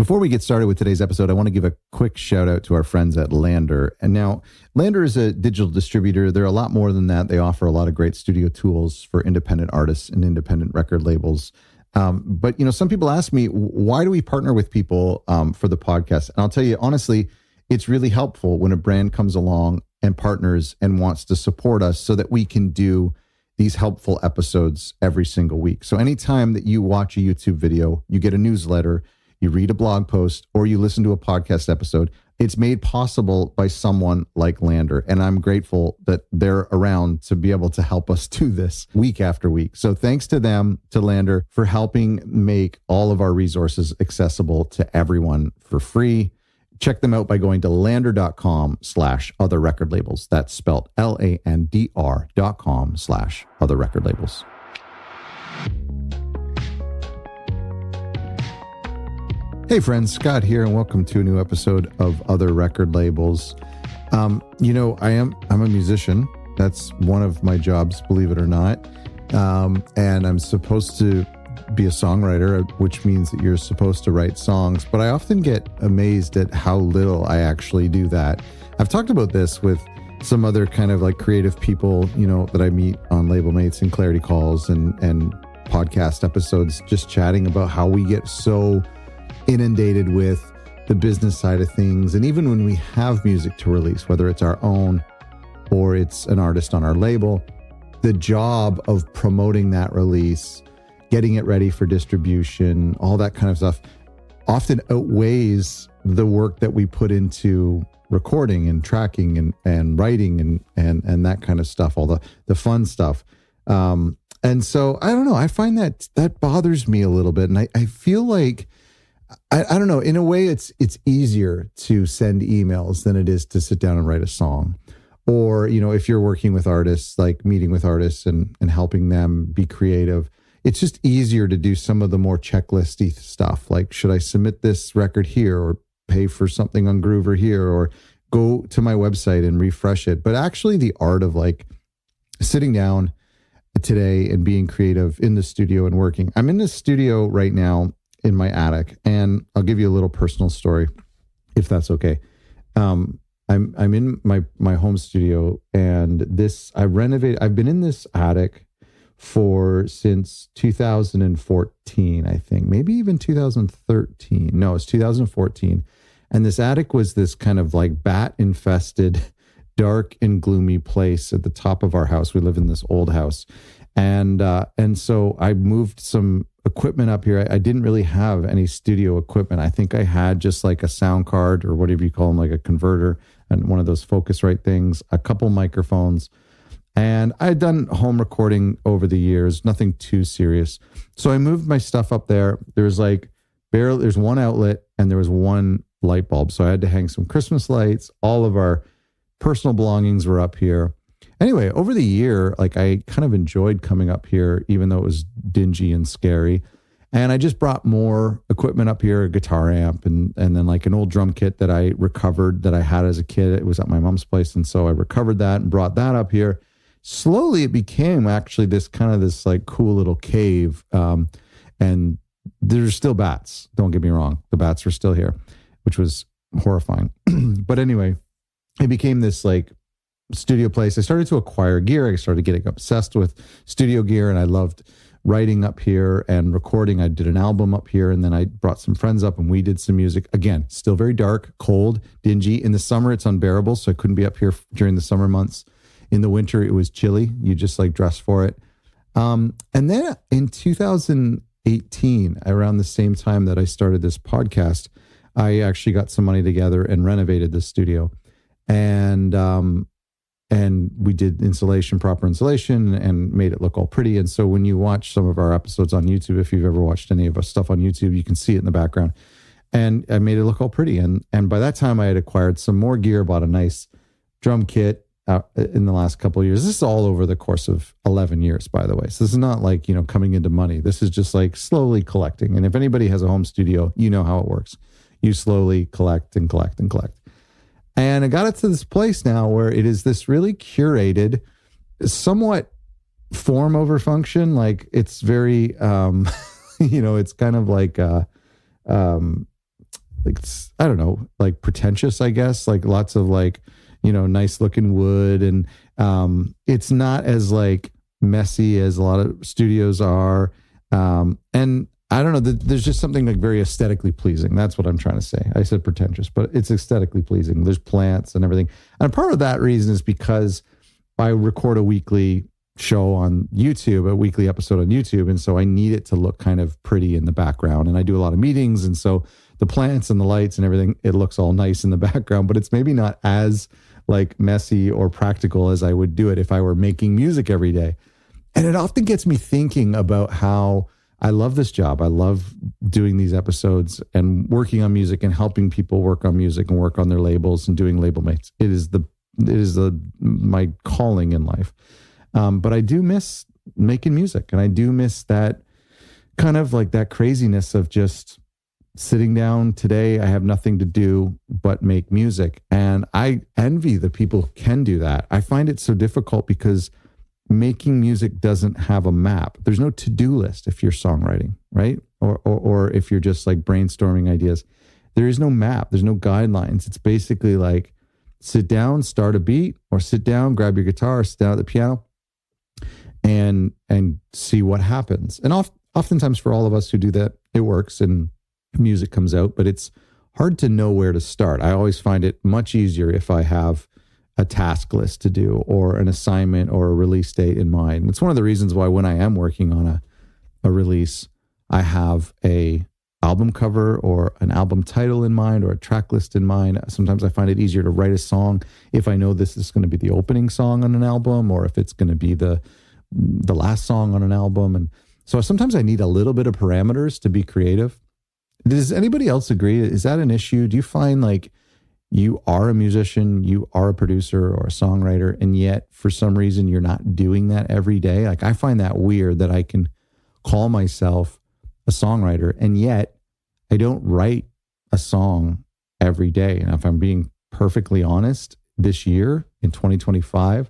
Before we get started with today's episode, I want to give a quick shout out to our friends at LANDR. And now, LANDR is a digital distributor. They're a lot more than that. They offer a lot of great studio tools for independent artists and independent record labels. But some people ask me, why do we partner with people for the podcast? And I'll tell you, honestly, it's really helpful when a brand comes along and partners and wants to support us so that we can do these helpful episodes every single week. So anytime that you watch a YouTube video, you get a newsletter, you read a blog post, or you listen to a podcast episode, it's made possible by someone like LANDR. And I'm grateful that they're around to be able to help us do this week after week. So thanks to them, to LANDR, for helping make all of our resources accessible to everyone for free. Check them out by going to landr.com/other record labels. That's spelled LANDR.com/other record labels. Hey friends, Scott here, and welcome to a new episode of Other Record Labels. I'm a musician. That's one of my jobs, believe it or not. And I'm supposed to be a songwriter, which means that you're supposed to write songs. But I often get amazed at how little I actually do that. I've talked about this with some other kind of like creative people, that I meet on Label Mates and Clarity Calls and podcast episodes, just chatting about how we get so inundated with the business side of things. And even when we have music to release, whether it's our own or it's an artist on our label, the job of promoting that release, getting it ready for distribution, all that kind of stuff often outweighs the work that we put into recording and tracking and writing and that kind of stuff, all the fun stuff. And so I don't know, I find that bothers me a little bit. And I feel like I don't know, in a way it's easier to send emails than it is to sit down and write a song. Or, if you're working with artists, like meeting with artists and helping them be creative, it's just easier to do some of the more checklisty stuff. Like, should I submit this record here, or pay for something on Groover here, or go to my website and refresh it? But actually the art of like sitting down today and being creative in the studio and working. I'm in the studio right now in my attic, and I'll give you a little personal story, if that's okay. I'm in my home studio, and I've been in this attic since 2014, I think, maybe even 2013. No, it's 2014. And this attic was this kind of like bat infested, dark and gloomy place at the top of our house. We live in this old house. And so I moved some equipment up here. I didn't really have any studio equipment. I think I had just like a sound card, or whatever you call them, like a converter, and one of those Focusrite things, a couple microphones. And I had done home recording over the years, nothing too serious. So I moved my stuff up there. There's one outlet and there was one light bulb. So I had to hang some Christmas lights. All of our personal belongings were up here. Anyway, over the year, like I kind of enjoyed coming up here, even though it was dingy and scary. And I just brought more equipment up here, a guitar amp, and then like an old drum kit that I recovered that I had as a kid. It was at my mom's place. And so I recovered that and brought that up here. Slowly it became actually this like cool little cave. And there's still bats. Don't get me wrong. The bats were still here, which was horrifying. But anyway, it became this like studio place. I started to acquire gear. I started getting obsessed with studio gear, and I loved writing up here and recording. I did an album up here, and then I brought some friends up and we did some music. Again, still very dark, cold, dingy. In the summer, it's unbearable, so I couldn't be up here during the summer months. In the winter, it was chilly. You just like dress for it. And then in 2018, around the same time that I started this podcast, I actually got some money together and renovated the studio. And we did proper insulation, and made it look all pretty. And so when you watch some of our episodes on YouTube, if you've ever watched any of our stuff on YouTube, you can see it in the background. And I made it look all pretty. And by that time I had acquired some more gear, bought a nice drum kit in the last couple of years. This is all over the course of 11 years, by the way. So this is not like, coming into money. This is just like slowly collecting. And if anybody has a home studio, you know how it works. You slowly collect and collect and collect. And I got it to this place now where it is this really curated, somewhat form over function. Like it's very, it's kind of like, I don't know, like pretentious, I guess, like lots of like, nice looking wood. And it's not as like messy as a lot of studios are. And I don't know, there's just something like very aesthetically pleasing. That's what I'm trying to say. I said pretentious, but it's aesthetically pleasing. There's plants and everything. And part of that reason is because I record a weekly show on YouTube, a weekly episode on YouTube. And so I need it to look kind of pretty in the background. And I do a lot of meetings. And so the plants and the lights and everything, it looks all nice in the background, but it's maybe not as like messy or practical as I would do it if I were making music every day. And it often gets me thinking about how I love this job. I love doing these episodes and working on music and helping people work on music and work on their labels and doing label mates. It is my calling in life. But I do miss making music, and I do miss that kind of like that craziness of just sitting down today. I have nothing to do but make music. And I envy the people who can do that. I find it so difficult because making music doesn't have a map. There's no to-do list if you're songwriting, right? Or if you're just like brainstorming ideas. There is no map. There's no guidelines. It's basically like sit down, start a beat, or sit down, grab your guitar, sit down at the piano and see what happens. And oftentimes for all of us who do that, it works and music comes out, but it's hard to know where to start. I always find it much easier if I have a task list to do or an assignment or a release date in mind. It's one of the reasons why when I am working on a release, I have a album cover or an album title in mind or a track list in mind. Sometimes I find it easier to write a song if I know this is going to be the opening song on an album or if it's going to be the last song on an album. And so sometimes I need a little bit of parameters to be creative. Does anybody else agree? Is that an issue? Do you find like you are a musician, you are a producer or a songwriter, and yet for some reason you're not doing that every day? Like I find that weird that I can call myself a songwriter and yet I don't write a song every day. And if I'm being perfectly honest, this year in 2025,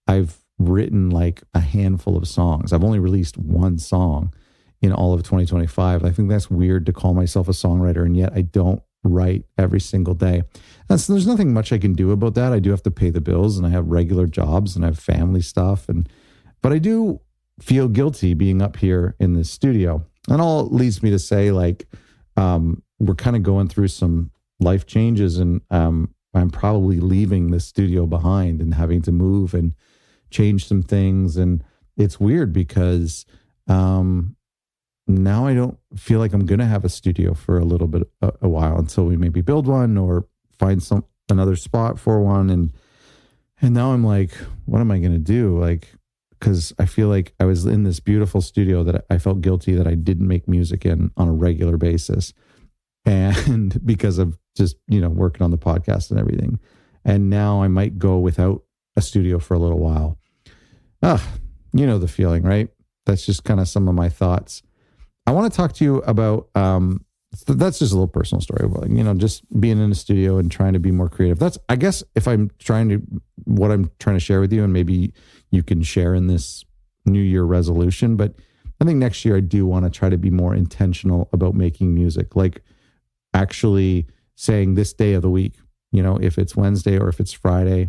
I've written like a handful of songs. I've only released one song in all of 2025. I think that's weird to call myself a songwriter, and yet I don't write every single day. And so there's nothing much I can do about that. I do have to pay the bills and I have regular jobs and I have family stuff. But I do feel guilty being up here in this studio. And all leads me to say like, we're kind of going through some life changes and I'm probably leaving this studio behind and having to move and change some things. And it's weird because now I don't feel like I'm going to have a studio for a little bit, a while until we maybe build one or find another spot for one. And now I'm like, what am I going to do? Like, because I feel like I was in this beautiful studio that I felt guilty that I didn't make music in on a regular basis. And because of just, working on the podcast and everything. And now I might go without a studio for a little while. You know the feeling, right? That's just kind of some of my thoughts. I want to talk to you about, that's just a little personal story about, just being in a studio and trying to be more creative. That's, I guess, what I'm trying to share with you, and maybe you can share in this New Year resolution, but I think next year I do want to try to be more intentional about making music, like actually saying this day of the week, if it's Wednesday or if it's Friday,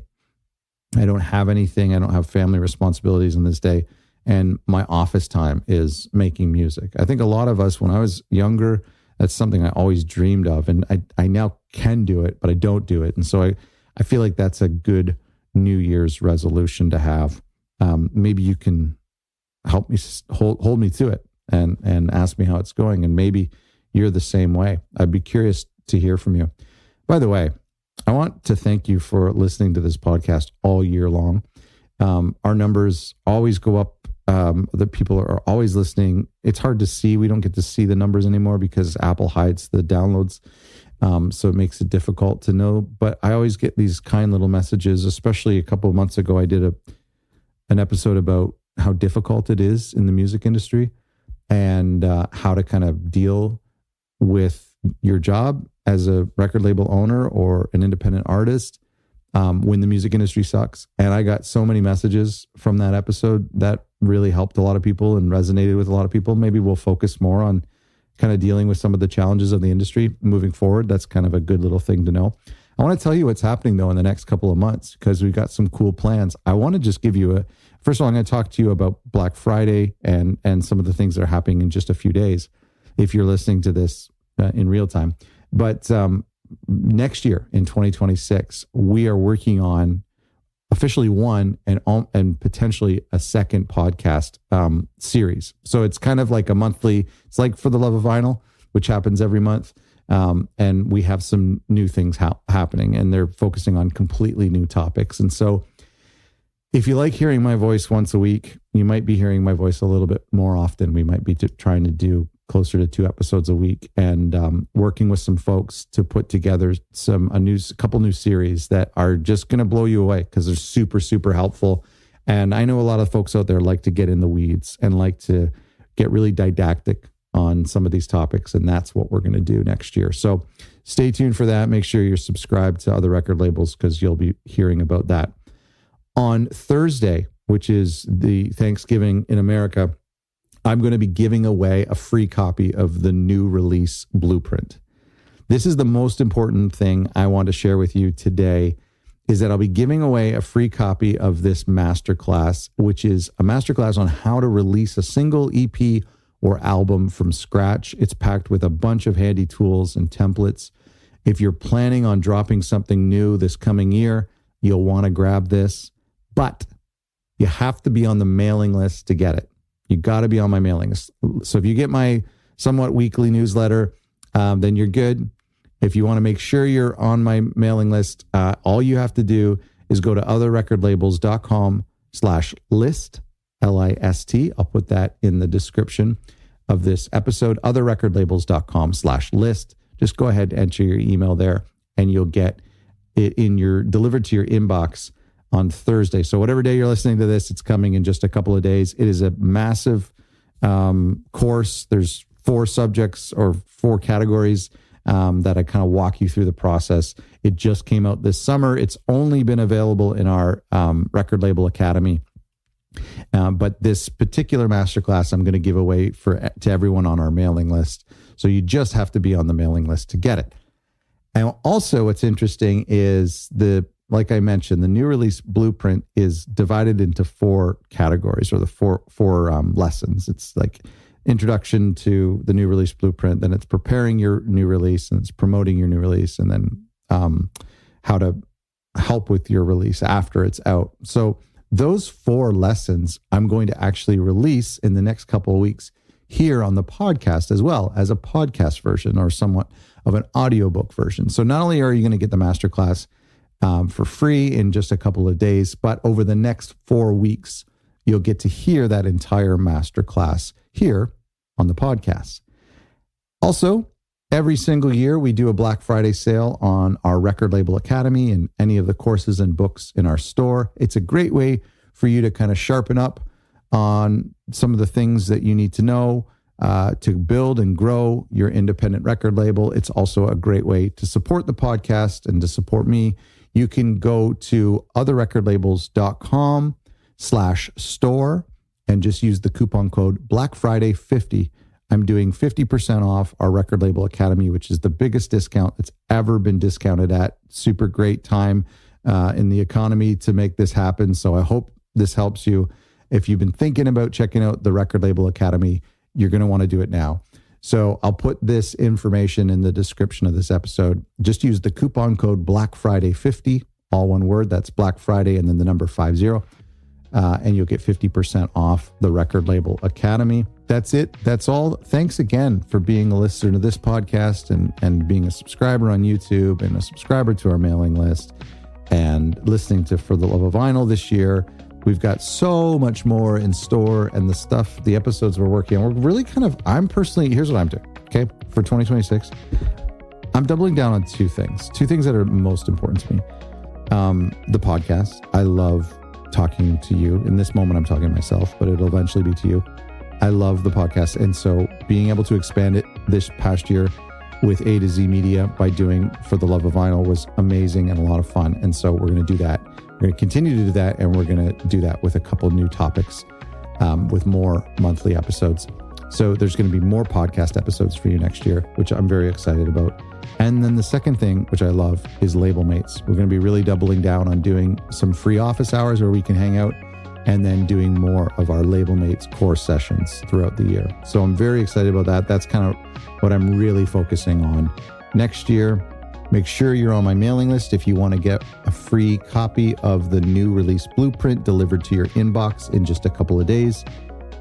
I don't have anything. I don't have family responsibilities on this day. And my office time is making music. I think a lot of us, when I was younger, that's something I always dreamed of. And I now can do it, but I don't do it. And so I feel like that's a good New Year's resolution to have. Maybe you can help me hold me to it and ask me how it's going. And maybe you're the same way. I'd be curious to hear from you. By the way, I want to thank you for listening to this podcast all year long. Our numbers always go up. The people are always listening. It's hard to see. We don't get to see the numbers anymore because Apple hides the downloads. So it makes it difficult to know. But I always get these kind little messages, especially a couple of months ago. I did an episode about how difficult it is in the music industry and how to kind of deal with your job as a record label owner or an independent artist when the music industry sucks. And I got so many messages from that episode that really helped a lot of people and resonated with a lot of people. Maybe we'll focus more on kind of dealing with some of the challenges of the industry moving forward. That's kind of a good little thing to know. I want to tell you what's happening though in the next couple of months, because we've got some cool plans. I want to just give you first of all, I'm going to talk to you about Black Friday and some of the things that are happening in just a few days, if you're listening to this in real time. But next year in 2026, we are working on officially one and potentially a second podcast series. So it's kind of like a monthly, it's like For the Love of Vinyl, which happens every month. And we have some new things happening, and they're focusing on completely new topics. And so if you like hearing my voice once a week, you might be hearing my voice a little bit more often. We might be trying to do closer to 2 episodes a week, and working with some folks to put together a couple new series that are just going to blow you away, because they're super, super helpful. And I know a lot of folks out there like to get in the weeds and like to get really didactic on some of these topics, and that's what we're going to do next year. So stay tuned for that. Make sure you're subscribed to Other Record Labels, because you'll be hearing about that. On Thursday, which is the Thanksgiving in America, I'm going to be giving away a free copy of the new release blueprint. This is the most important thing I want to share with you today, is that I'll be giving away a free copy of this masterclass, which is a masterclass on how to release a single EP or album from scratch. It's packed with a bunch of handy tools and templates. If you're planning on dropping something new this coming year, you'll want to grab this, but you have to be on the mailing list to get it. You got to be on my mailing list. So if you get my somewhat weekly newsletter, then you're good. If you want to make sure you're on my mailing list, all you have to do is go to otherrecordlabels.com/list. LIST. I'll put that in the description of this episode, otherrecordlabels.com/list. Just go ahead and enter your email there, and you'll get it delivered to your inbox on Thursday. So whatever day you're listening to this, it's coming in just a couple of days. It is a massive course. There's 4 subjects or 4 categories that I kind of walk you through the process. It just came out this summer. It's only been available in our Record Label Academy. But this particular masterclass I'm going to give away to everyone on our mailing list. So you just have to be on the mailing list to get it. And also what's interesting is like I mentioned, the new release blueprint is divided into 4 categories, or the four lessons. It's like introduction to the new release blueprint, then it's preparing your new release, and it's promoting your new release, and then how to help with your release after it's out. So those 4 lessons I'm going to actually release in the next couple of weeks here on the podcast, as well as a podcast version or somewhat of an audiobook version. So not only are you going to get the masterclass for free in just a couple of days, but over the next 4 weeks, you'll get to hear that entire masterclass here on the podcast. Also, every single year, we do a Black Friday sale on our Record Label Academy and any of the courses and books in our store. It's a great way for you to kind of sharpen up on some of the things that you need to know to build and grow your independent record label. It's also a great way to support the podcast and to support me. You can go to otherrecordlabels.com/store and just use the coupon code Black Friday 50. I'm doing 50% off our Record Label Academy, which is the biggest discount that's ever been discounted at. Super great time in the economy to make this happen. So I hope this helps you. If you've been thinking about checking out the Record Label Academy, you're going to want to do it now. So I'll put this information in the description of this episode. Just use the coupon code Black Friday 50, all one word. That's Black Friday and then the number 50. And you'll get 50% off the Record Label Academy. That's it. That's all. Thanks again for being a listener to this podcast and being a subscriber on YouTube and a subscriber to our mailing list and listening to For the Love of Vinyl this year. We've got so much more in store, and the episodes we're working on, we're really here's what I'm doing, okay? For 2026, I'm doubling down on 2 things that are most important to me. The podcast. I love talking to you. In this moment, I'm talking to myself, but it'll eventually be to you. I love the podcast. And so being able to expand it this past year with A to Z Media by doing For the Love of Vinyl was amazing and a lot of fun. And so we're going to do that. We're going to continue to do that. And we're going to do that with a couple new topics with more monthly episodes. So there's going to be more podcast episodes for you next year, which I'm very excited about. And then the second thing, which I love, is Label Mates. We're going to be really doubling down on doing some free office hours where we can hang out, and then doing more of our Label Mates core sessions throughout the year. So I'm very excited about that. That's kind of what I'm really focusing on next year. Make sure you're on my mailing list if you want to get a free copy of the new release blueprint delivered to your inbox in just a couple of days.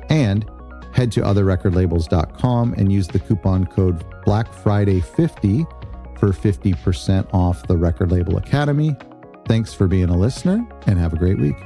And head to otherrecordlabels.com and use the coupon code BlackFriday50 for 50% off the Record Label Academy. Thanks for being a listener, and have a great week.